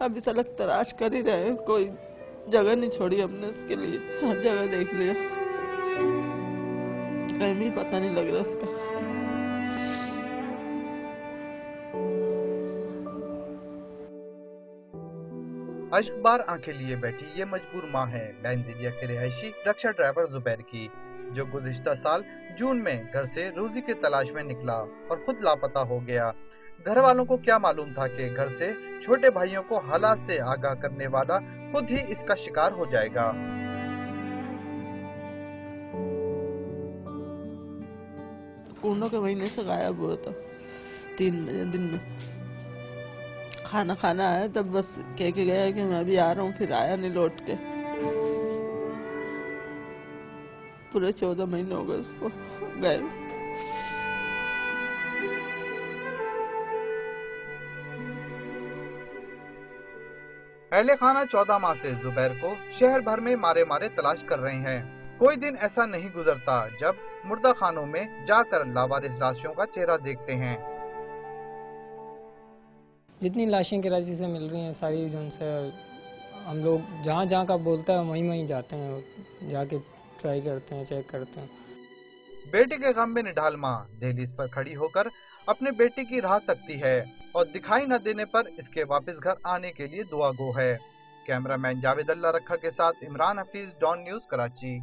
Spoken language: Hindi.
अभी तक तलाश कर ही रहे हैं, कोई जगह नहीं छोड़ी हमने उसके लिए, हर जगह देख लिया, कहीं भी पता नहीं लग रहा उसका। अश्कबार आंखें लिए बैठी ये मजबूर मां है बैंजिलिया के रिहायशी रक्षा ड्राइवर जुबैर की, जो गुज़िश्ता साल जून में घर से रोजी की तलाश में निकला और खुद लापता हो गया। घर वालों को क्या मालूम था कि घर से छोटे भाइयों को हालात से आगाह करने वाला खुद ही इसका शिकार हो जाएगा। कूड़ों के महीने से गायब हुआ था, 3 बजे दिन में खाना खाना आया, तब बस कह के गया कि मैं अभी आ रहा हूँ, फिर आया नहीं लौट के। पूरे 14 महीने हो गए उसको गए। अहले खाना 14 माह से जुबैर को शहर भर में मारे मारे तलाश कर रहे हैं। कोई दिन ऐसा नहीं गुजरता जब मुर्दा खानों में जाकर लावारिस लाशों का चेहरा देखते हैं। जितनी लाशें कराची से मिल रही हैं सारी, जो उनसे हम लोग जहाँ जहाँ का बोलता है वहीं वहीं जाते हैं, जाके ट्राई करते हैं, चेक करते हैं। बेटे के गम में निढाल मां दहलीज पर खड़ी होकर अपने बेटे की राह तकती है और दिखाई न देने पर इसके वापस घर आने के लिए दुआ गो है। कैमरामैन जावेद अल्लाह रखा के साथ इमरान हफीज, डॉन न्यूज़, कराची।